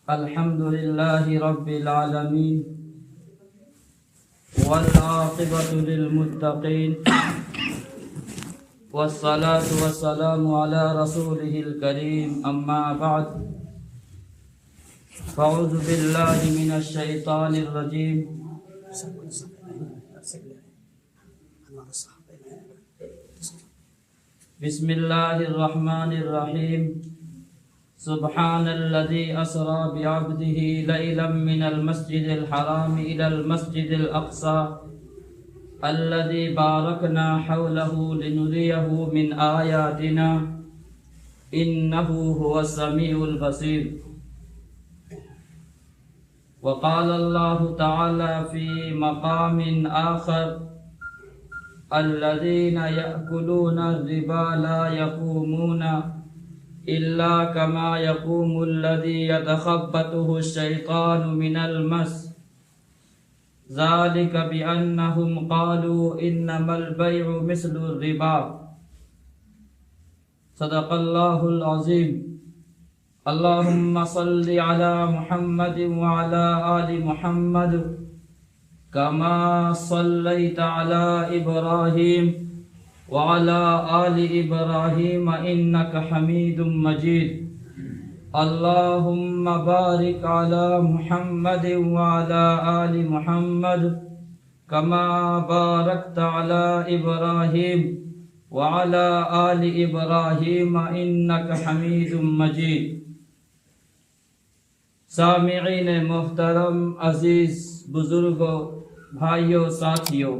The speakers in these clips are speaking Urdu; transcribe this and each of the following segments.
الحمد لله رب العالمين والعاقبة للمتقين والصلاة والسلام على رسوله الكريم أما بعد فأعوذ بالله من الشيطان الرجيم بسم الله الرحمن الرحيم سبحان الذي أسرى بعبده ليلا من المسجد الحرام إلى المسجد الأقصى الذي باركنا حوله لنريه من آياتنا إنه هو السميع البصير. وقال الله تعالى في مقام آخر الذين يأكلون الربا لا يقومون إلا كما يقوم الذي يتخبطه الشيطان من المس ذلك بأنهم قالوا إنما البيع مثل الربا. صدق الله العظيم. اللهم صل على محمد وعلى آل محمد كما صليت على إبراهيم وعلى آل إبراهيم إنك حميد مجيد. اللهم بارك على محمد وعلى آل محمد كما باركت على إبراهيم وعلى آل إبراهيم إنك حميد مجيد. سامعین محترم، عزیز بزرگوں، بھائیوں، ساتھیوں،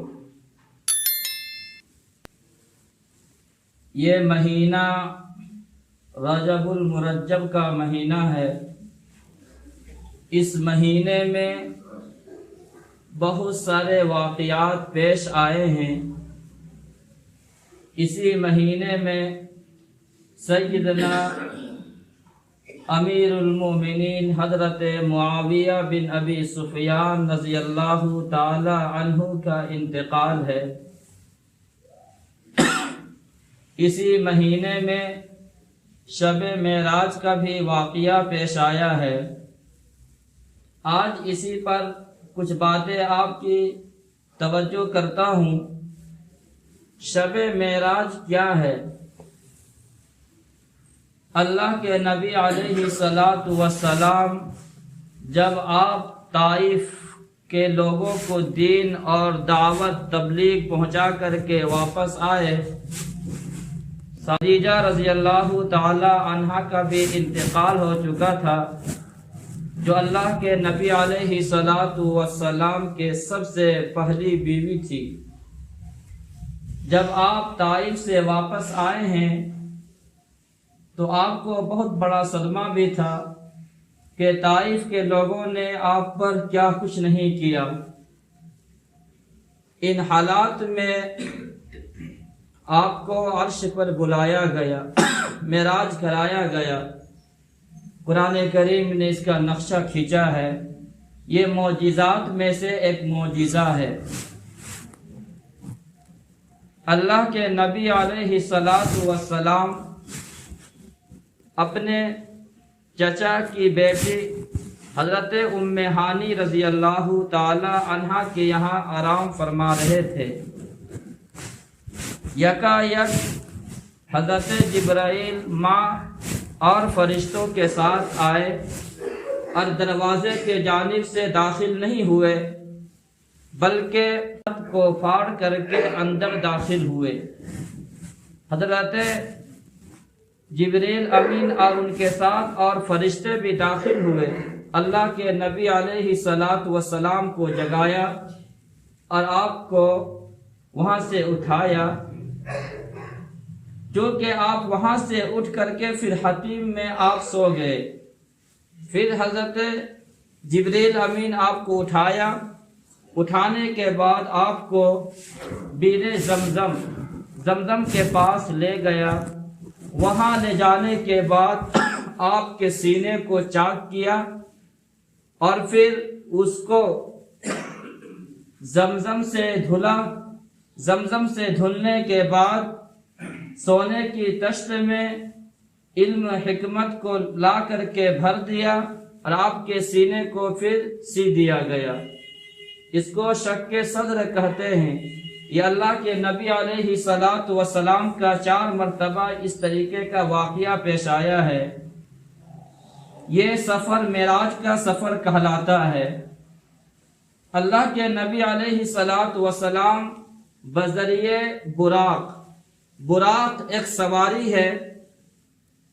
یہ مہینہ رجب المرجب کا مہینہ ہے. اس مہینے میں بہت سارے واقعات پیش آئے ہیں. اسی مہینے میں سیدنا امیر المومنین حضرت معاویہ بن ابی سفیان رضی اللہ تعالی عنہ کا انتقال ہے. اسی مہینے میں شب معراج کا بھی واقعہ پیش آیا ہے. آج اسی پر کچھ باتیں آپ کی توجہ کرتا ہوں. شب معراج کیا ہے؟ اللہ کے نبی علیہ الصلاۃ والسلام جب آپ طائف کے لوگوں کو دین اور دعوت تبلیغ پہنچا کر کے واپس آئے، خدیجہ رضی اللہ تعالی عنہا کا بھی انتقال ہو چکا تھا، جو اللہ کے نبی علیہ الصلاۃ والسلام کے سب سے پہلی بیوی تھی. جب آپ طائف سے واپس آئے ہیں تو آپ کو بہت بڑا صدمہ بھی تھا کہ طائف کے لوگوں نے آپ پر کیا کچھ نہیں کیا. ان حالات میں آپ کو عرش پر بلایا گیا، معراج کرایا گیا. قرآن کریم نے اس کا نقشہ کھینچا ہے. یہ معجزات میں سے ایک معجزہ ہے. اللہ کے نبی علیہ الصلاۃ والسلام اپنے چچا کی بیٹی حضرت ام ہانی رضی اللہ تعالی عنہا کے یہاں آرام فرما رہے تھے. یکایک حضرت جبرائیل ماں اور فرشتوں کے ساتھ آئے اور دروازے کے جانب سے داخل نہیں ہوئے، بلکہ چھت کو پھاڑ کر کے اندر داخل ہوئے. حضرت جبریل امین اور ان کے ساتھ اور فرشتے بھی داخل ہوئے. اللہ کے نبی علیہ الصلاۃ والسلام کو جگایا اور آپ کو وہاں سے اٹھایا. چونکہ آپ وہاں سے اٹھ کر کے پھر حتیم میں آپ سو گئے. پھر حضرت جبریل امین آپ کو اٹھایا. اٹھانے کے بعد آپ کو بیر زمزم کے پاس لے گیا. وہاں لے جانے کے بعد آپ کے سینے کو چاک کیا اور پھر اس کو زمزم سے دھلا. زمزم سے دھلنے کے بعد سونے کی طشت میں علم حکمت کو لا کر کے بھر دیا اور آپ کے سینے کو پھر سی دیا گیا۔ اس کو شق صدر کہتے ہیں۔ یہ اللہ کے نبی علیہ الصلوۃ والسلام کا 4 مرتبہ اس طریقے کا واقعہ پیش آیا ہے۔ یہ سفر معراج کا سفر کہلاتا ہے۔ اللہ کے نبی علیہ الصلوۃ والسلام بذریعے براق ایک سواری ہے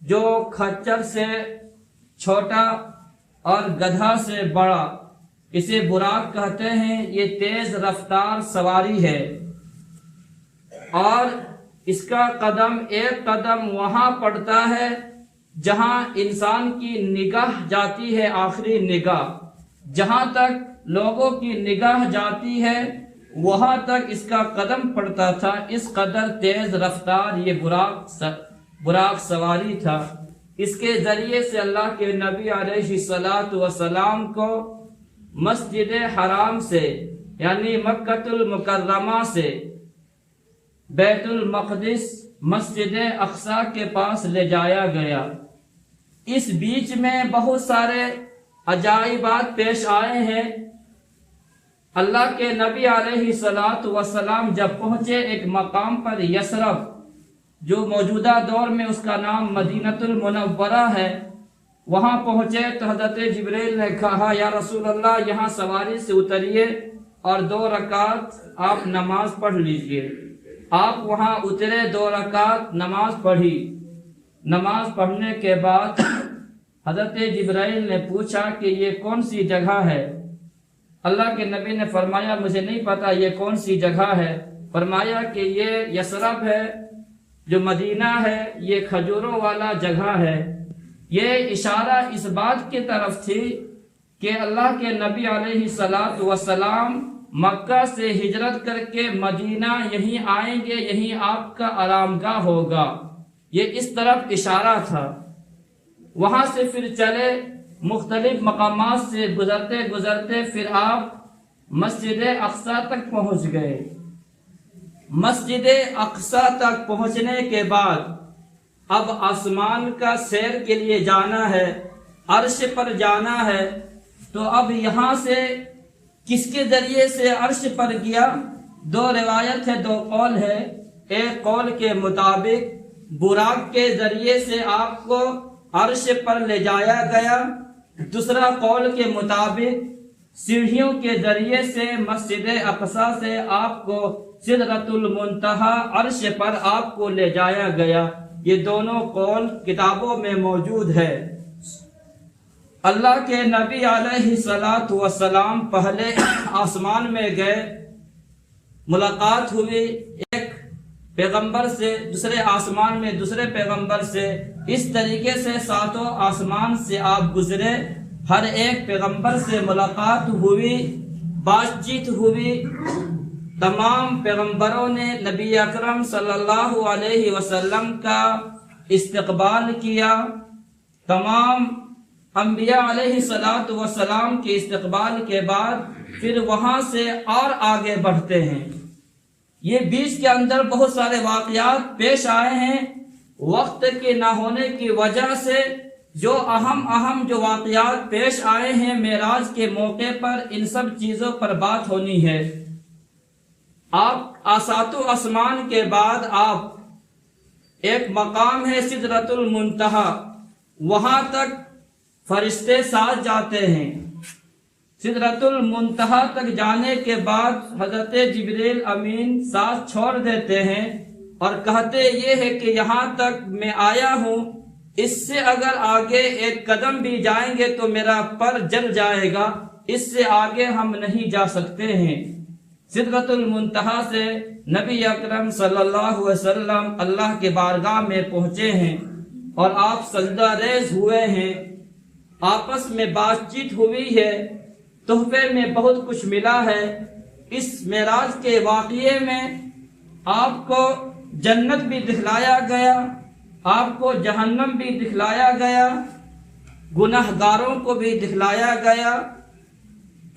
جو کھچر سے چھوٹا اور گدھا سے بڑا، اسے براق کہتے ہیں۔ یہ تیز رفتار سواری ہے اور اس کا ایک قدم وہاں پڑتا ہے جہاں انسان کی نگاہ جاتی ہے، آخری نگاہ جہاں تک لوگوں کی نگاہ جاتی ہے وہاں تک اس کا قدم پڑتا تھا۔ اس قدر تیز رفتار یہ براق سواری تھا۔ اس کے ذریعے سے اللہ کے نبی علیہ الصلوۃ والسلام کو مسجد حرام سے یعنی مکۃ المکرمہ سے بیت المقدس مسجد اقصی کے پاس لے جایا گیا۔ اس بیچ میں بہت سارے عجائبات پیش آئے ہیں۔ اللہ کے نبی علیہ الصلوۃ والسلام جب پہنچے ایک مقام پر یثرب، جو موجودہ دور میں اس کا نام مدینۃ المنورہ ہے، وہاں پہنچے تو حضرت جبریل نے کہا یا رسول اللہ یہاں سواری سے اتریے اور 2 رکعت آپ نماز پڑھ لیجئے۔ آپ وہاں اترے، 2 رکعت نماز پڑھی۔ نماز پڑھنے کے بعد حضرت جبرائیل نے پوچھا کہ یہ کون سی جگہ ہے؟ اللہ کے نبی نے فرمایا مجھے نہیں پتا یہ کون سی جگہ ہے۔ فرمایا کہ یہ یثرب ہے جو مدینہ ہے، یہ کھجوروں والا جگہ ہے۔ یہ اشارہ اس بات کی طرف تھی کہ اللہ کے نبی علیہ الصلوۃ والسلام مکہ سے ہجرت کر کے مدینہ یہیں آئیں گے، یہیں آپ کا آرام گاہ ہوگا۔ یہ اس طرف اشارہ تھا۔ وہاں سے پھر چلے، مختلف مقامات سے گزرتے گزرتے پھر آپ مسجد اقصی تک پہنچ گئے۔ مسجد اقصی تک پہنچنے کے بعد اب آسمان کا سیر کے لیے جانا ہے، عرش پر جانا ہے۔ تو اب یہاں سے کس کے ذریعے سے عرش پر گیا؟ 2 روایت ہے، 2 قول ہے۔ ایک قول کے مطابق براق کے ذریعے سے آپ کو عرش پر لے جایا گیا، دوسرا قول کے مطابق سیڑھیوں کے ذریعے سے مسجد اقصی سے آپ کو سدرۃ المنتہا عرش پر آپ کو لے جایا گیا۔ یہ دونوں قول کتابوں میں موجود ہے۔ اللہ کے نبی علیہ الصلوۃ والسلام پہلے آسمان میں گئے، ملاقات ہوئی ایک پیغمبر سے، دوسرے آسمان میں دوسرے پیغمبر سے، اس طریقے سے 7 آسمان سے آپ گزرے، ہر ایک پیغمبر سے ملاقات ہوئی، بات چیت ہوئی۔ تمام پیغمبروں نے نبی اکرم صلی اللہ علیہ وسلم کا استقبال کیا۔ تمام انبیاء علیہ الصلوۃ والسلام کے استقبال کے بعد پھر وہاں سے اور آگے بڑھتے ہیں۔ یہ بیچ کے اندر بہت سارے واقعات پیش آئے ہیں، وقت کے نہ ہونے کی وجہ سے جو اہم جو واقعات پیش آئے ہیں معراج کے موقع پر، ان سب چیزوں پر بات ہونی ہے۔ آپ 7 آسمان کے بعد آپ ایک مقام ہے سدرۃ المنتہا، وہاں تک فرشتے ساتھ جاتے ہیں۔ سدرۃ المنتہا تک جانے کے بعد حضرت جبریل امین ساتھ چھوڑ دیتے ہیں اور کہتے یہ ہے کہ یہاں تک میں آیا ہوں، اس سے اگر آگے ایک قدم بھی جائیں گے تو میرا پر جل جائے گا، اس سے آگے ہم نہیں جا سکتے ہیں۔ سدرۃ المنتہا سے نبی اکرم صلی اللہ علیہ وسلم اللہ کے بارگاہ میں پہنچے ہیں اور آپ سجدہ ریز ہوئے ہیں، آپس میں بات چیت ہوئی ہے، تحفے میں بہت کچھ ملا ہے۔ اس معراج کے واقعے میں آپ کو جنت بھی دکھلایا گیا، آپ کو جہنم بھی دکھلایا گیا، گناہگاروں کو بھی دکھلایا گیا۔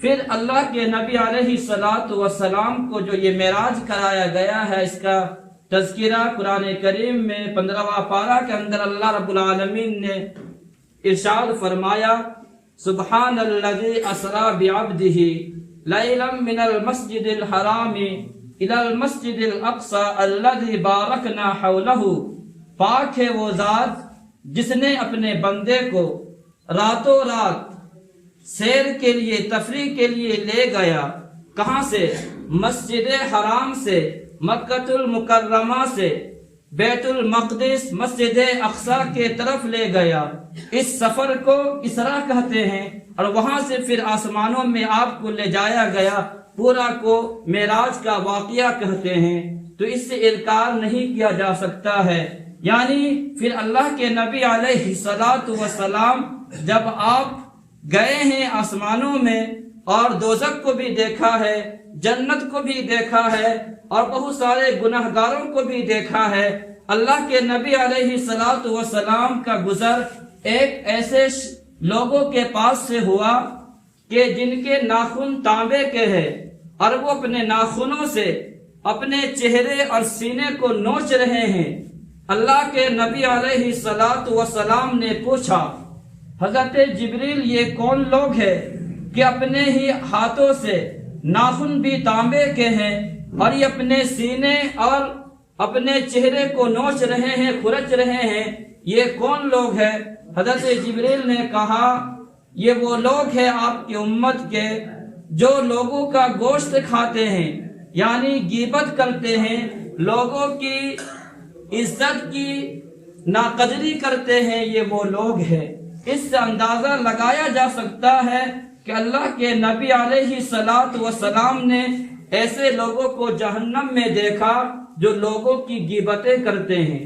پھر اللہ کے نبی علیہ الصلوۃ والسلام کو جو یہ معراج کرایا گیا ہے، اس کا تذکرہ قرآن کریم میں 15واں پارہ کے اندر اللہ رب العالمین نے ارشاد فرمایا سبحان الذی اسرا بعبدہ لیلا من المسجد الحرام الی المسجد الاقصی الذی بارکنا حولہ، پاک ہے وہ ذات جس نے اپنے بندے کو راتوں رات سیر کے لیے، تفریح کے لیے لے گیا۔ کہاں سے؟ مسجد حرام سے، مکہ المکرمہ سے بیت المقدس مسجد اقصی کے طرف لے گیا۔ اس سفر کو اسرا کہتے ہیں، اور وہاں سے پھر آسمانوں میں آپ کو لے جایا گیا، پورا کو معراج کا واقعہ کہتے ہیں۔ تو اس سے انکار نہیں کیا جا سکتا ہے، یعنی پھر اللہ کے نبی علیہ الصلوۃ والسلام جب آپ گئے ہیں آسمانوں میں اور دوزخ کو بھی دیکھا ہے، جنت کو بھی دیکھا ہے، اور بہت سارے گناہگاروں کو بھی دیکھا ہے۔ اللہ کے نبی علیہ الصلوۃ والسلام کا گزر ایک ایسے لوگوں کے پاس سے ہوا کہ جن کے ناخن تانبے کے ہیں، اور وہ اپنے ناخنوں سے اپنے چہرے اور سینے کو نوچ رہے ہیں۔ اللہ کے نبی علیہ الصلوۃ والسلام نے پوچھا، حضرت جبریل یہ کون لوگ ہیں کہ اپنے ہی ہاتھوں سے ناخن بھی تانبے کے ہیں اور یہ اپنے سینے اور اپنے چہرے کو نوچ رہے ہیں، کھرچ رہے ہیں، یہ کون لوگ ہیں؟ حضرت جبریل نے کہا، یہ وہ لوگ ہیں آپ کی امت کے جو لوگوں کا گوشت کھاتے ہیں، یعنی غیبت کرتے ہیں، لوگوں کی عزت کی ناقدری کرتے ہیں، یہ وہ لوگ ہیں۔ اس سے اندازہ لگایا جا سکتا ہے کہ اللہ کے نبی علیہ الصلوۃ والسلام نے ایسے لوگوں کو جہنم میں دیکھا جو لوگوں کی غیبتیں کرتے ہیں۔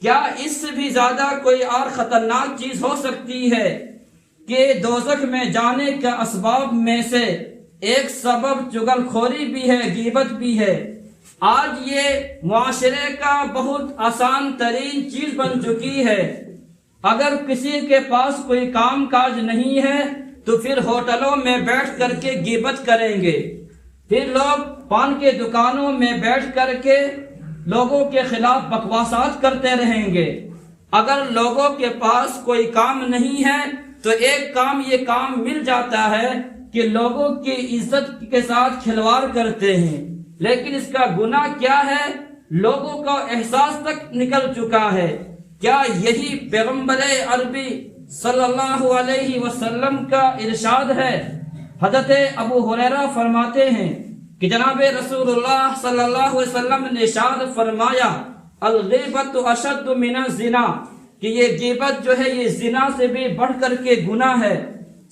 کیا اس سے بھی زیادہ کوئی اور خطرناک چیز ہو سکتی ہے کہ دوزخ میں جانے کے اسباب میں سے ایک سبب چغل خوری بھی ہے، غیبت بھی ہے۔ آج یہ معاشرے کا بہت آسان ترین چیز بن چکی ہے۔ اگر کسی کے پاس کوئی کام کاج نہیں ہے تو پھر ہوٹلوں میں بیٹھ کر کے غیبت کریں گے، پھر لوگ پان کے دکانوں میں بیٹھ کر کے لوگوں کے خلاف بکواسات کرتے رہیں گے۔ اگر لوگوں کے پاس کوئی کام نہیں ہے تو ایک کام یہ کام مل جاتا ہے کہ لوگوں کی عزت کے ساتھ کھلواڑ کرتے ہیں، لیکن اس کا گناہ کیا ہے لوگوں کا احساس تک نکل چکا ہے۔ کیا یہی پیغمبر عربی صلی اللہ علیہ وسلم کا ارشاد ہے؟ حضرت ابو ہریرہ فرماتے ہیں کہ جناب رسول اللہ صلی اللہ علیہ وسلم نے ارشاد فرمایا، الغیبت اشد من الزنا، کہ یہ غیبت جو ہے یہ زنا سے بھی بڑھ کر کے گناہ ہے۔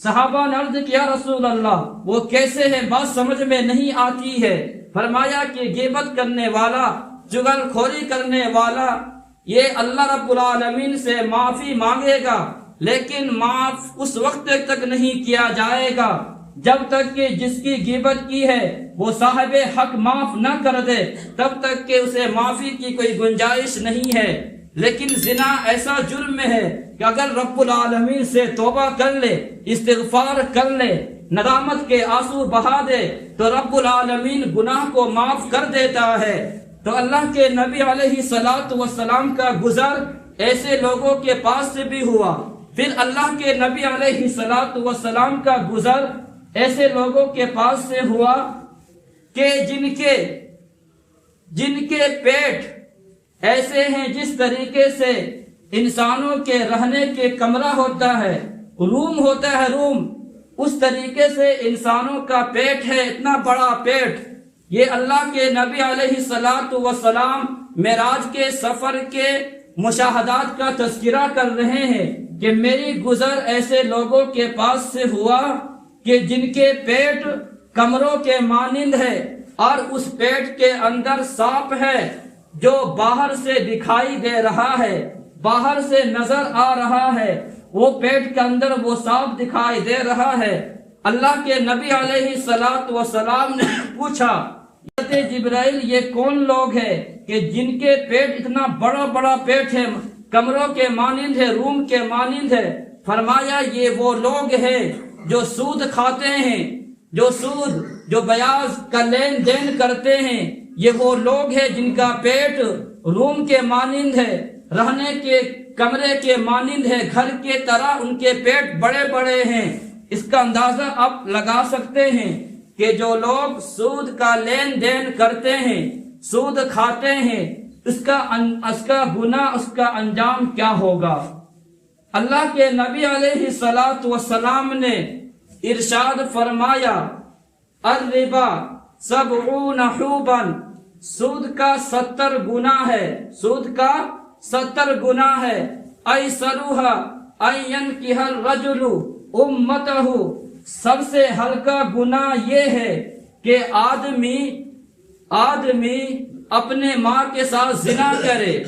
صحابہ نے عرض کیا رسول اللہ وہ کیسے ہے، بات سمجھ میں نہیں آتی ہے۔ فرمایا کہ غیبت کرنے والا، چغل خوری کرنے والا، یہ اللہ رب العالمین سے معافی مانگے گا، لیکن معاف اس وقت تک نہیں کیا جائے گا جب تک کہ جس کی غیبت کی ہے وہ صاحب حق معاف نہ کر دے، تب تک کہ اسے معافی کی کوئی گنجائش نہیں ہے۔ لیکن زنا ایسا جرم ہے کہ اگر رب العالمین سے توبہ کر لے، استغفار کر لے، ندامت کے آنسو بہا دے تو رب العالمین گناہ کو معاف کر دیتا ہے۔ تو اللہ کے نبی علیہ الصلوۃ والسلام کا گزر ایسے لوگوں کے پاس سے بھی ہوا، پھر اللہ کے نبی علیہ الصلوۃ والسلام کا گزر ایسے لوگوں کے پاس سے ہوا کہ جن کے پیٹ ایسے ہیں جس طریقے سے انسانوں کے رہنے کے کمرہ ہوتا ہے، روم ہوتا ہے روم، اس طریقے سے انسانوں کا پیٹ ہے، اتنا بڑا پیٹ۔ یہ اللہ کے نبی علیہ الصلوۃ والسلام معراج کے سفر کے مشاہدات کا تذکرہ کر رہے ہیں کہ میری گزر ایسے لوگوں کے پاس سے ہوا کہ جن کے پیٹ کمروں کے مانند ہے، اور اس پیٹ کے اندر سانپ ہے جو باہر سے دکھائی دے رہا ہے، باہر سے نظر آ رہا ہے، وہ پیٹ کے اندر وہ سانپ دکھائی دے رہا ہے۔ اللہ کے نبی علیہ الصلوۃ والسلام نے پوچھا، جبرائیل یہ کون لوگ ہیں کہ جن کے پیٹ اتنا بڑا بڑا پیٹ ہے، کمروں کے مانند ہے، روم کے مانند ہے؟ فرمایا یہ وہ لوگ ہیں جو سود کھاتے ہیں، جو بیاض کا لین دین کرتے ہیں، یہ وہ لوگ ہیں جن کا پیٹ روم کے مانند ہے، رہنے کے کمرے کے مانند ہے، گھر کے طرح ان کے پیٹ بڑے بڑے ہیں۔ اس کا اندازہ آپ لگا سکتے ہیں کہ جو لوگ سود کا لین دین کرتے ہیں، سود کھاتے ہیں، اس کا گناہ، اس کا انجام کیا ہوگا۔ اللہ کے نبی علیہ الصلوۃ والسلام نے ارشاد فرمایا، الربا 70 حوبا، سود کا 70 گناہ ہے، سود کا 70 گناہ ہے۔ ایسرھا ان ينکح الرجل امتہ، سب سے ہلکا گناہ یہ ہے کہ آدمی اپنے ماں کے ساتھ زنا کرے۔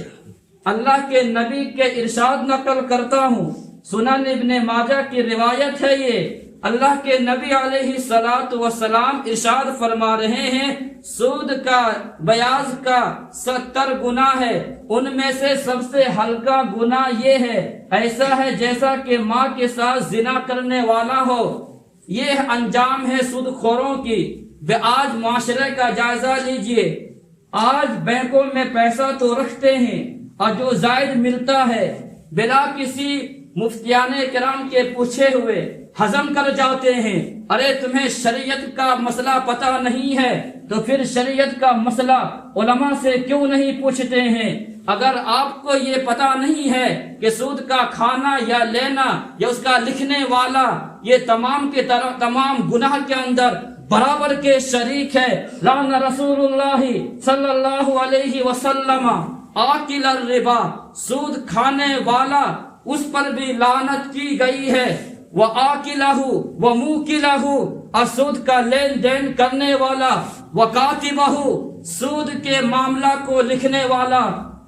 اللہ کے نبی کے ارشاد نقل کرتا ہوں، سنن ابن ماجہ کی روایت ہے یہ۔ اللہ کے نبی علیہ الصلوۃ والسلام ارشاد فرما رہے ہیں، سود کا، بیاض کا 70 گناہ ہے، ان میں سے سب سے ہلکا گناہ یہ ہے، ایسا ہے جیسا کہ ماں کے ساتھ زنا کرنے والا ہو۔ یہ انجام ہے سود خوروں کی۔ آج معاشرے کا جائزہ لیجئے، آج بینکوں میں پیسہ تو رکھتے ہیں اور جو زائد ملتا ہے بلا کسی مفتیان کرام کے پوچھے ہوئے ہضم کر جاتے ہیں۔ ارے تمہیں شریعت کا مسئلہ پتہ نہیں ہے تو پھر شریعت کا مسئلہ علماء سے کیوں نہیں پوچھتے ہیں؟ اگر آپ کو یہ پتہ نہیں ہے کہ سود کا کھانا یا لینا یا اس کا لکھنے والا یہ تمام کے تمام گناہ کے اندر برابر کے شریک ہے، لعن رسول اللہ صلی اللہ علیہ وسلم آکل الربا، سود کھانے والا اس پر بھی لعنت کی گئی ہے، وآکلہ وموکلہ، اور سود کا لین دین کرنے والا، وکاتبہ، سود کے معاملہ کو لکھنے والا۔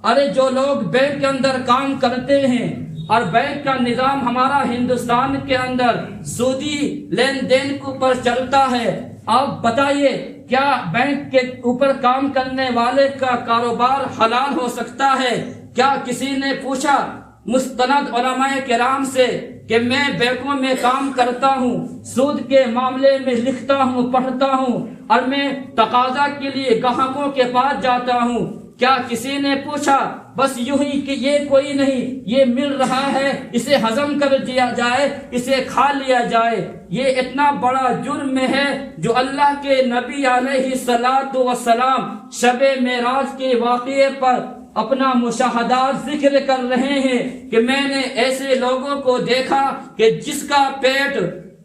ارے جو لوگ بینک کے اندر کام کرتے ہیں اور بینک کا نظام ہمارا ہندوستان کے اندر سودی لین دین کے اوپر چلتا ہے، آپ بتائیے کیا بینک کے اوپر کام کرنے والے کا کاروبار حلال ہو سکتا ہے؟ کیا کسی نے پوچھا مستند علماء کرام سے کہ میں بینکوں میں کام کرتا ہوں، سود کے معاملے میں لکھتا ہوں، پڑھتا ہوں اور میں تقاضا کے لیے گاہکوں کے پاس جاتا ہوں، کیا کسی نے پوچھا بس یوں ہی کہ یہ کوئی نہیں، یہ مل رہا ہے اسے ہضم کر دیا جائے، اسے کھا لیا جائے؟ یہ اتنا بڑا جرم ہے جو اللہ کے نبی علیہ الصلوۃ والسلام شب معراج کے واقعے پر اپنا مشاہدات ذکر کر رہے ہیں کہ میں نے ایسے لوگوں کو دیکھا کہ جس کا پیٹ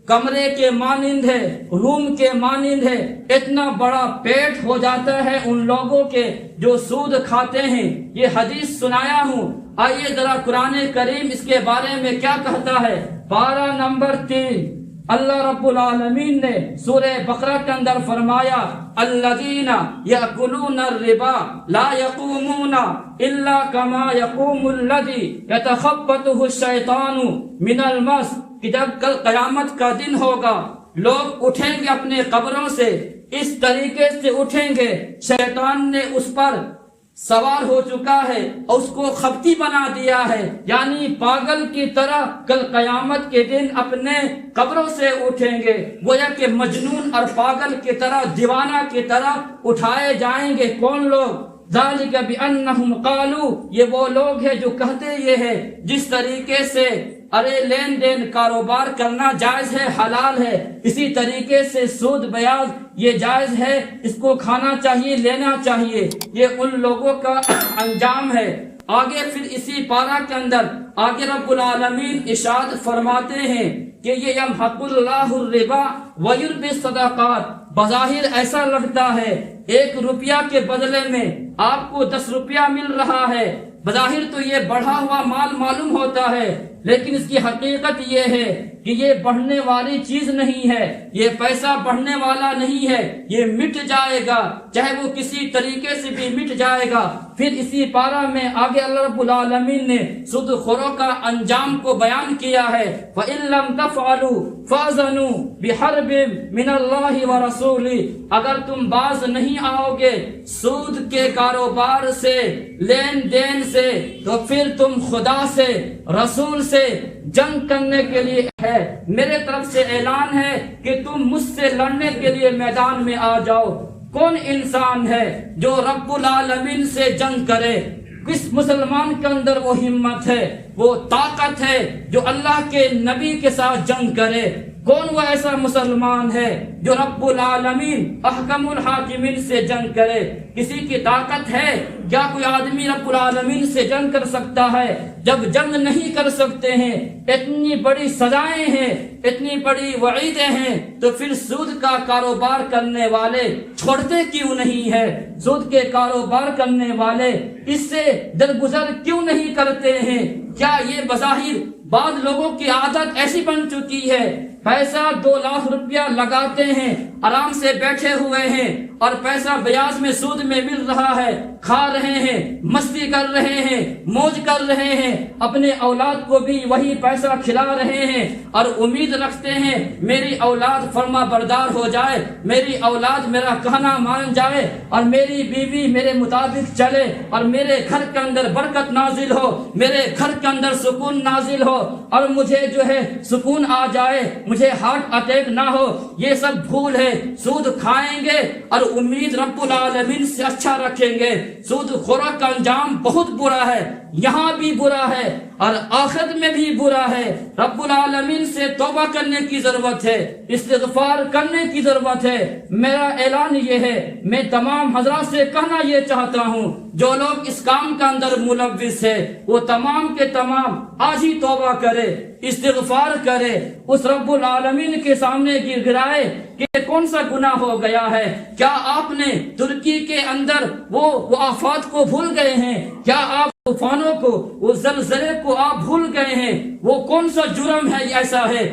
کمرے کے مانند ہے، روم کے مانند ہے، اتنا بڑا پیٹ ہو جاتا ہے ان لوگوں کے جو سود کھاتے ہیں۔ یہ حدیث سنایا ہوں، آئیے ذرا قرآن کریم اس کے بارے میں کیا کہتا ہے۔ پارہ نمبر 3 اللہ رب العالمین نے سورہ بقرہ کے اندر فرمایا، الذین یأکلون الربا لا یقومون الا کما یقوم الذی یتخبطہ الشیطان من المس، کہ جب کل قیامت کا دن ہوگا لوگ اٹھیں گے اپنے قبروں سے، اس طریقے سے اٹھیں گے شیطان نے اس پر سوار ہو چکا ہے اور اس کو خبتی بنا دیا ہے، یعنی پاگل کی طرح کل قیامت کے دن اپنے قبروں سے اٹھیں گے، گویا کہ مجنون اور پاگل کی طرح، دیوانہ کی طرح اٹھائے جائیں گے۔ کون لوگ؟ ذالک بانہم قالوا، یہ وہ لوگ ہیں جو کہتے یہ ہے جس طریقے سے ارے لین دین کاروبار کرنا جائز ہے، حلال ہے، اسی طریقے سے سود بیاض یہ جائز ہے، اس کو کھانا چاہیے، لینا چاہیے۔ یہ ان لوگوں کا انجام ہے۔ آگے پھر اسی پارہ کے اندر آگے رب العالمین ارشاد فرماتے ہیں کہ یہ یمحق اللہ الربا ویربی الصدقات، بظاہر ایسا لگتا ہے 1 روپیہ کے بدلے میں آپ کو 10 روپیہ مل رہا ہے، بظاہر تو یہ بڑھا ہوا مال معلوم ہوتا ہے، لیکن اس کی حقیقت یہ ہے کہ یہ بڑھنے والی چیز نہیں ہے، یہ پیسہ بڑھنے والا نہیں ہے، یہ مٹ جائے گا، چاہے وہ کسی طریقے سے بھی مٹ جائے گا۔ پھر اسی پارہ میں آگے اللہ رب العالمین نے سود خوروں کا انجام کو بیان کیا ہے، فَإِن لَمْ تَفْعَلُوا فَأْذَنُوا بِحَرْبٍ مِّنَ اللَّهِ وَرَسُولِهِ، اگر تم باز نہیں آؤ گے سود کے کاروبار سے، لین دین سے، تو پھر تم خدا سے، رسول سے جنگ کرنے کے لیے ہے، میرے طرف سے اعلان ہے کہ تم مجھ سے لڑنے کے لیے میدان میں آ جاؤ۔ کون انسان ہے جو رب العالمین سے جنگ کرے؟ کس مسلمان کے اندر وہ ہمت ہے، وہ طاقت ہے جو اللہ کے نبی کے ساتھ جنگ کرے؟ کون وہ ایسا مسلمان ہے جو رب العالمین احکم الحاکمین سے جنگ کرے؟ کسی کی طاقت ہے؟ کیا کوئی آدمی رب العالمین سے جنگ کر سکتا ہے؟ جب جنگ نہیں کر سکتے ہیں، اتنی بڑی سزائیں ہیں، اتنی بڑی وعیدیں ہیں، تو پھر سود کا کاروبار کرنے والے چھوڑتے کیوں نہیں ہے؟ سود کے کاروبار کرنے والے اس سے درگزر کیوں نہیں کرتے ہیں؟ کیا یہ بظاہر بعض لوگوں کی عادت ایسی بن چکی ہے، پیسہ 2 لاکھ روپیہ لگاتے ہیں، آرام سے بیٹھے ہوئے ہیں اور پیسہ بیاض میں سود میں مل رہا ہے، کھا رہے ہیں، مستی کر رہے ہیں، موج کر رہے ہیں، اپنے اولاد کو بھی وہی پیسہ کھلا رہے ہیں اور امید رکھتے ہیں میری اولاد فرما بردار ہو جائے، میری اولاد میرا کہنا مان جائے اور میری بیوی میرے مطابق چلے اور میرے گھر کے اندر برکت نازل ہو، میرے گھر کے اندر سکون نازل ہو اور مجھے جو ہے سکون آ جائے، مجھے ہارٹ اٹیک نہ ہو۔ یہ سب بھول ہے۔ سود کھائیں گے اور امید رب العالمین سے اچھا رکھیں گے۔ سود خوروں کا انجام بہت برا ہے، یہاں بھی برا ہے اور آخرت میں بھی برا ہے۔ رب العالمین سے توبہ کرنے کی ضرورت ہے، استغفار کرنے کی ضرورت ہے۔ میرا اعلان یہ ہے، میں تمام حضرات سے کہنا یہ چاہتا ہوں، جو لوگ اس کام کا اندر ملوث ہے وہ تمام کے تمام آج ہی توبہ کرے، استغفار کرے، اس رب العالمین کے سامنے گر گرائے کہ کون سا گناہ ہو گیا ہے۔ کیا آپ نے ترکی کے اندر وہ آفات کو بھول گئے ہیں؟ کیا آپ طوفانوں کو، وہ زلزلے کو آپ بھول گئے ہیں؟ وہ کون سا جرم ہے ایسا ہے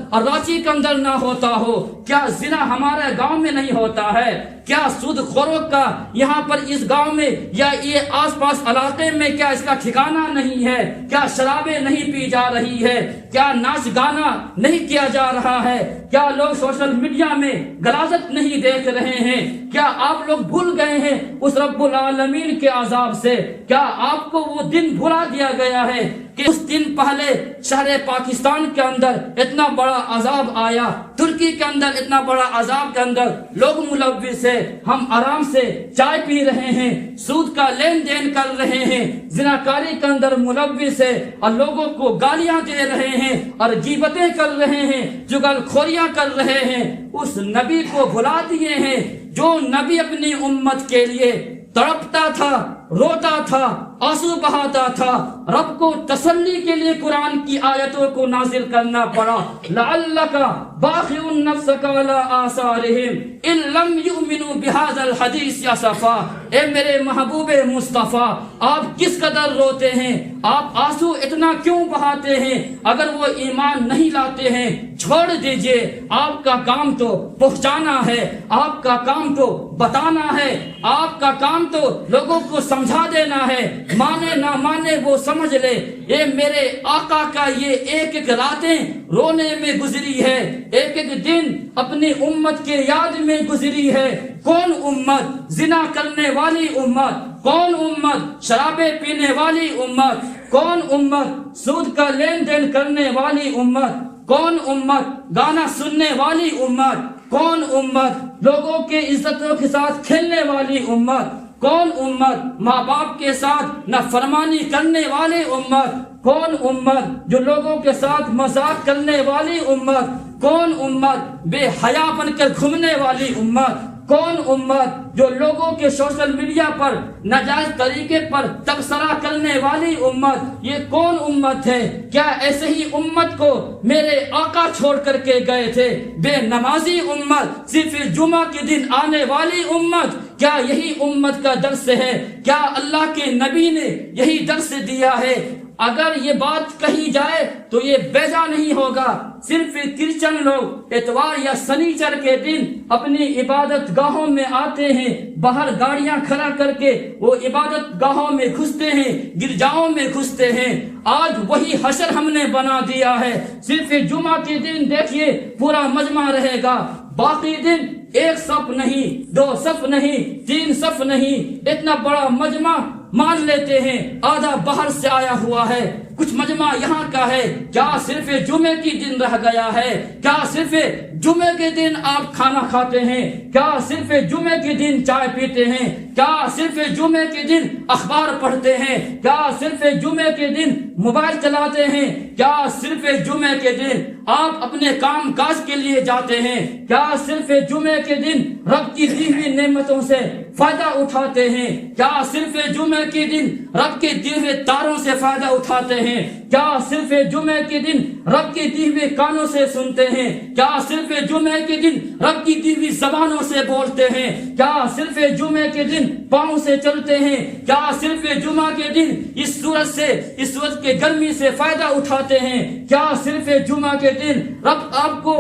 اور رانچی کے اندر نہ ہوتا ہو؟ کیا زنا ہمارے گاؤں میں نہیں ہوتا ہے؟ کیا سود خوروں کا یہاں پر اس گاؤں میں یا یہ آس پاس علاقے میں کیا اس کا ٹھکانہ نہیں ہے؟ کیا شرابیں نہیں پی جا رہی ہے؟ کیا ناچ گانا نہیں کیا جا رہا ہے؟ کیا لوگ سوشل میڈیا میں غلاظت نہیں دیکھ رہے ہیں؟ کیا آپ لوگ بھول گئے ہیں اس رب العالمین کے عذاب سے؟ کیا آپ کو وہ دن بھلا دیا گیا ہے کہ اس دن پہلے شہر پاکستان کے اندر اتنا بڑا عذاب آیا، ترکی کے اندر اتنا بڑا عذاب کے اندر لوگ ملوث ہیں، ہم آرام سے چائے پی رہے ہیں، سود کا لین دین کر رہے ہیں، زناکاری کے اندر ملوث ہے اور لوگوں کو گالیاں دے رہے ہیں اور غیبتیں کر رہے ہیں، جگل خوریاں کر رہے ہیں۔ اس نبی کو بھلا دیے ہیں جو نبی اپنی امت کے لیے تڑپتا تھا، روتا تھا، آنسو بہاتا تھا، رب کو تسلی کے لیے قرآن کی آیتوں کو نازل کرنا پڑا۔ لعلک باخع نفسک علی آثارہم ان لم یؤمنوا بہذا الحدیث اسفا۔ اے میرے محبوب مصطفیٰ، آپ کس قدر روتے ہیں، آپ آنسو اتنا کیوں بہاتے ہیں؟ اگر وہ ایمان نہیں لاتے ہیں چھوڑ دیجئے، آپ کا کام تو پہنچانا ہے، آپ کا کام تو بتانا ہے، آپ کا کام تو لوگوں کو سمجھا دینا ہے، مانے نہ مانے وہ سمجھ لے۔ یہ میرے آقا کا یہ ایک ایک راتیں رونے میں گزری ہے، ایک ایک دن اپنی امت کے یاد میں گزری ہے۔ کون امت زنا کرنے والی امت، کون امت شرابیں پینے والی امت، کون امت سود کا لین دین کرنے والی امت، کون امت گانا سننے والی امت، کون امت لوگوں کے عزتوں کے ساتھ کھیلنے والی امت، کون امت ماں باپ کے ساتھ نافرمانی کرنے والی امت، کون امت جو لوگوں کے ساتھ مذاق کرنے والی امت، کون امت بے حیا بن کر گھومنے والی امت، کون امت جو لوگوں کے سوشل میڈیا پر ناجائز طریقے پر تبصرہ کرنے والی امت، یہ کون امت ہے؟ کیا ایسے ہی امت کو میرے آقا چھوڑ کر کے گئے تھے؟ بے نمازی امت، صرف جمعہ کے دن آنے والی امت، کیا یہی امت کا درس ہے؟ کیا اللہ کے نبی نے یہی درس دیا ہے؟ اگر یہ بات کہی جائے تو یہ بیجا نہیں ہوگا۔ صرف کرسچن لوگ اتوار یا سنیچر کے دن اپنی عبادت گاہوں میں آتے ہیں، باہر گاڑیاں کھڑا کر کے وہ عبادت گاہوں میں گھستے ہیں، گرجاؤں میں گھستے ہیں۔ آج وہی حشر ہم نے بنا دیا ہے۔ صرف جمعہ کے دن دیکھیے پورا مجمع رہے گا، باقی دن 1 صف نہیں، 2 صف نہیں، 3 صف نہیں، اتنا بڑا مجمع مان لیتے ہیں، آدھا باہر سے آیا ہوا ہے، کچھ مجمع یہاں کا ہے، کیا صرف جمعے کی دن رہ گیا ہے؟ کیا صرف جمعے کے دن آپ کھانا کھاتے ہیں؟ کیا صرف جمعے کے دن چائے پیتے ہیں؟ کیا صرف جمعے کے دن اخبار پڑھتے ہیں؟ کیا صرف جمعے کے دن موبائل چلاتے ہیں؟ کیا صرف جمعے کے دن آپ اپنے کام کاج کے لیے جاتے ہیں؟ کیا صرف جمعے کے دن رب کی دی ہوئی نعمتوں سے فائدہ اٹھاتے ہیں؟ کیا صرف جمعے کے دن رب کے دیے ہوئے تاروں سے فائدہ اٹھاتے ہیں؟ کیا صرف جمعے کے دن رب کے دیے ہوئے کانوں سے سنتے ہیں؟ کیا صرف جمعے کے دن رب کی دی ہوئی زبانوں سے بولتے ہیں؟ کیا صرف جمعے کے دن پاؤں سے چلتے ہیں؟ کیا صرف جمعہ کے دن اس سورج کے گرمی سے فائدہ اٹھاتے ہیں؟ کیا صرف جمعہ کے دن رب آپ کو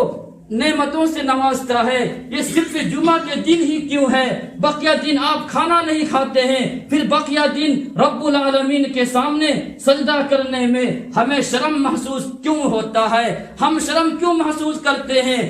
نعمتوں سے نوازتا ہے؟ یہ صرف جمعہ کے دن ہی کیوں ہے؟ بقیہ دن آپ کھانا نہیں کھاتے ہیں، پھر بقیہ دن رب العالمین کے سامنے سجدہ کرنے میں ہمیں شرم محسوس کیوں ہوتا ہے؟ ہم شرم کیوں محسوس کرتے ہیں؟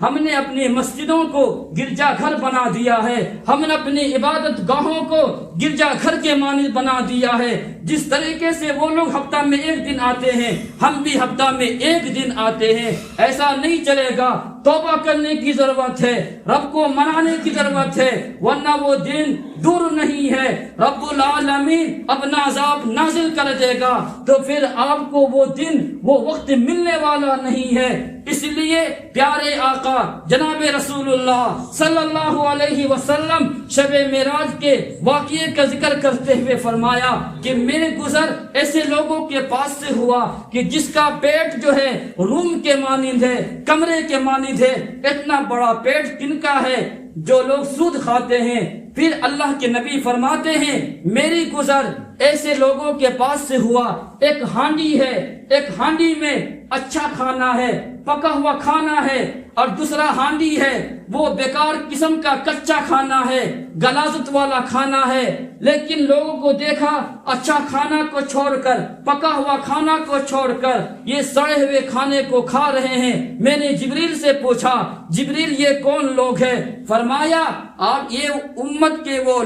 ہم نے اپنی مسجدوں کو گرجا گھر بنا دیا ہے، ہم نے اپنی عبادت گاہوں کو گرجا گھر کے مانند بنا دیا ہے۔ جس طریقے سے وہ لوگ ہفتہ میں ایک دن آتے ہیں، ہم بھی ہفتہ میں ایک دن آتے ہیں۔ ایسا نہیں چلے گا، توبہ کرنے کی ضرورت ہے، رب کو منانے کی ضرورت ہے، ورنہ وہ دن دور نہیں ہے۔ رب العالمین اپنا عذاب نازل کر دے گا تو پھر آپ کو وہ دن وہ وقت ملنے والا نہیں ہے۔ اس لیے پیارے آقا جناب رسول اللہ صلی اللہ علیہ وسلم شب معراج کے واقعے کا ذکر کرتے ہوئے فرمایا کہ میرے گزر ایسے لوگوں کے پاس سے ہوا کہ جس کا پیٹ جو ہے روم کے مانند ہے، کمرے کے مانند ہے۔ اتنا بڑا پیٹ کن کا ہے؟ جو لوگ سود کھاتے ہیں۔ پھر اللہ کے نبی فرماتے ہیں میری گزر ایسے لوگوں کے پاس سے ہوا، ایک ہانڈی ہے، ایک ہانڈی میں اچھا کھانا ہے، پکا ہوا کھانا ہے، اور دوسرا ہانڈی ہے وہ بیکار قسم کا کچا کھانا ہے، غلاظت والا کھانا ہے۔ لیکن لوگوں کو دیکھا اچھا کھانا کو چھوڑ کر، پکا ہوا کھانا کو چھوڑ کر یہ سڑے ہوئے کھانے کو کھا رہے ہیں۔ میں نے جبریل سے پوچھا جبریل یہ کون لوگ ہیں؟ فرمایا آپ یہ امت کے وہ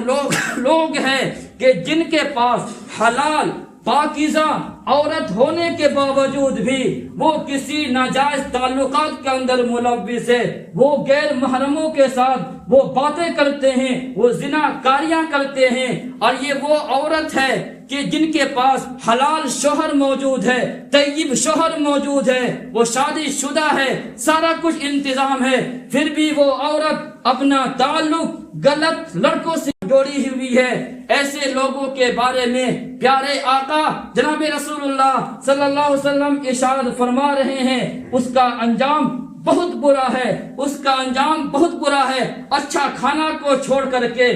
لوگ ہیں کہ جن کے پاس حلال پاکیزہ عورت ہونے کے باوجود بھی وہ کسی ناجائز تعلقات کے اندر ملوث ہے، وہ غیر محرموں کے ساتھ وہ باتیں کرتے ہیں، وہ زنا کاریاں کرتے ہیں۔ اور یہ وہ عورت ہے کہ جن کے پاس حلال شوہر موجود ہے، طیب شوہر موجود ہے، وہ شادی شدہ ہے، سارا کچھ انتظام ہے، پھر بھی وہ عورت اپنا تعلق غلط لڑکوں سے جوڑی ہوئی ہے۔ ایسے لوگوں کے بارے میں پیارے آقا جناب رسول اللہ صلی اللہ علیہ وسلم ارشاد فرما رہے ہیں اس کا انجام بہت برا ہے، اس کا انجام بہت برا ہے۔ اچھا کھانا کو چھوڑ کر کے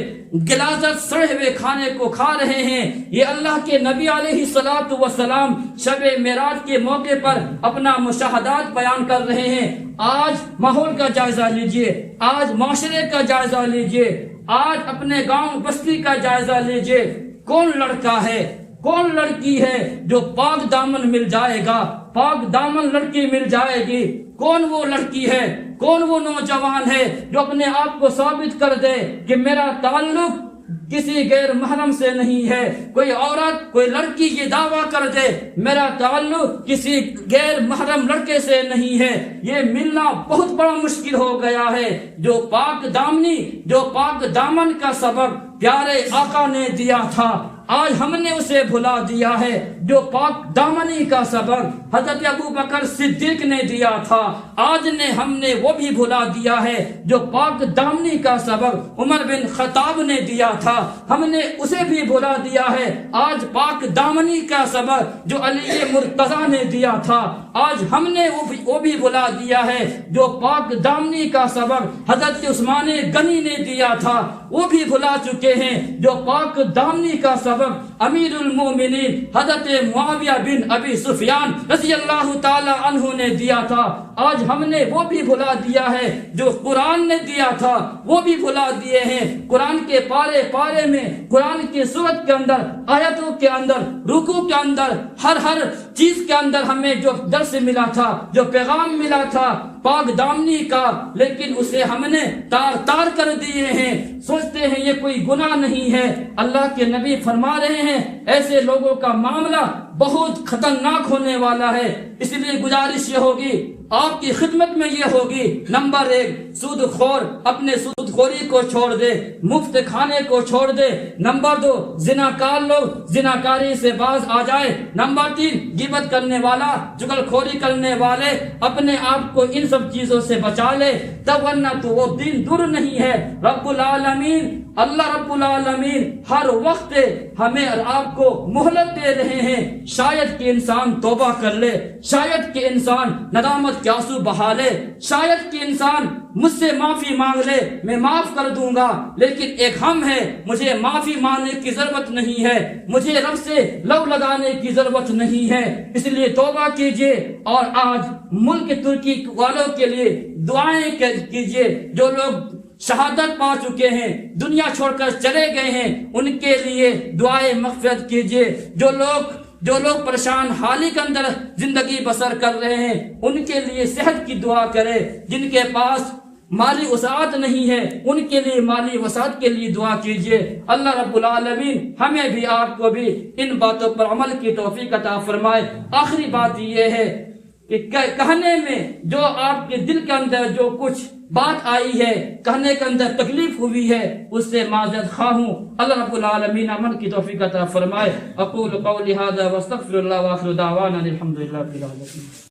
غلاظت سڑے ہوئے کھانے کو کھا رہے ہیں۔ یہ اللہ کے نبی علیہ الصلوۃ والسلام شب معراج کے موقع پر اپنا مشاہدات بیان کر رہے ہیں۔ آج ماحول کا جائزہ لیجئے، آج معاشرے کا جائزہ لیجئے، آج اپنے گاؤں بستی کا جائزہ لیجئے۔ کون لڑکا ہے، کون لڑکی ہے جو پاک دامن مل جائے گا، پاک دامن لڑکی مل جائے گی؟ کون وہ لڑکی ہے، کون وہ نوجوان ہے جو اپنے آپ کو ثابت کر دے کہ میرا تعلق کسی غیر محرم سے نہیں ہے؟ کوئی عورت، کوئی لڑکی یہ دعویٰ کر دے میرا تعلق کسی غیر محرم لڑکے سے نہیں ہے، یہ ملنا بہت بڑا مشکل ہو گیا ہے۔ جو پاک دامنی، جو پاک دامن کا سبق پیارے آقا نے دیا تھا، آج ہم نے اسے بھلا دیا ہے۔ جو پاک دامنی کا سبق حضرت ابو بکر صدیق نے دیا تھا، آج ہم نے وہ بھی بھلا دیا ہے۔ جو پاک دامنی کا سبق عمر بن خطاب نے دیا تھا، ہم نے اسے بھی بھلا دیا ہے۔ آج پاک دامنی کا سبق جو علی مرتضیٰ نے دیا تھا، آج ہم نے وہ بھی بھلا دیا ہے۔ جو پاک دامنی کا سبق حضرت عثمان غنی نے دیا تھا، وہ بھی بھلا چکے ہیں۔ جو پاک دامنی کا سبق امیر المومنین حضرت معاویہ بن ابی سفیان رضی اللہ تعالی عنہ نے دیا تھا، آج ہم نے وہ بھی بھلا دیا ہے۔ جو قرآن نے دیا تھا وہ بھی بھلا دیے ہیں۔ قرآن کے پارے پارے میں، قرآن کی سورت کے اندر، آیتوں کے اندر، رکوع کے اندر، ہر چیز کے اندر ہمیں جو درس ملا تھا، جو پیغام ملا تھا پاک دامنی کا، لیکن اسے ہم نے تار کر دیے ہیں۔ سوچتے ہیں یہ کوئی گناہ نہیں ہے۔ اللہ کے نبی فرما رہے ہیں ایسے لوگوں کا معاملہ بہت خطرناک ہونے والا ہے۔ اس لیے گزارش یہ ہوگی، آپ کی خدمت میں یہ ہوگی، نمبر 1 سود خور اپنے سود خوری کو چھوڑ دے، مفت کھانے کو چھوڑ دے۔ نمبر 2 زناکار لوگ زناکاری سے باز آ جائے۔ نمبر 3 غیبت کرنے والا، چغل خوری کرنے والے اپنے آپ کو ان سب چیزوں سے بچا لے، تب ورنہ تو وہ دن دور نہیں ہے۔ رب العالمین اللہ رب العالمین ہر وقت ہمیں اور آپ کو مہلت دے رہے ہیں، شاید کہ انسان توبہ کر لے، شاید کہ انسان ندامت کے آنسو بہا لے، شاید کہ انسان مجھ سے معافی مانگ لے، میں معاف کر دوں گا، لیکن ایک ہم ہے، مجھے معافی مانگنے کی ضرورت نہیں ہے، مجھے رب سے لو لگانے کی ضرورت نہیں ہے۔ اس لیے توبہ کیجئے، اور آج ملک ترکی والوں کے لیے دعائیں کیجئے، جو لوگ شہادت پا چکے ہیں، دنیا چھوڑ کر چلے گئے ہیں، ان کے لیے دعائیں مغفرت کیجئے۔ جو لوگ پریشان حالی کے اندر زندگی بسر کر رہے ہیں، ان کے لیے صحت کی دعا کرے۔ جن کے پاس مالی وسعت نہیں ہے، ان کے لیے مالی وسعت کے لیے دعا کیجئے۔ اللہ رب العالمین ہمیں بھی آپ کو بھی ان باتوں پر عمل کی توفیق عطا فرمائے۔ آخری بات یہ ہے کہ کہنے میں جو آپ کے دل کے اندر جو کچھ بات آئی ہے، کہنے کے اندر تکلیف ہوئی ہے، اس سے معذرت خواہ ہوں۔ اللہ رب العالمین عمل کی توفیق عطا فرمائے۔ اقول قولی ھذا واستغفر اللہ، وآخر دعوانا الحمد للہ رب العالمین۔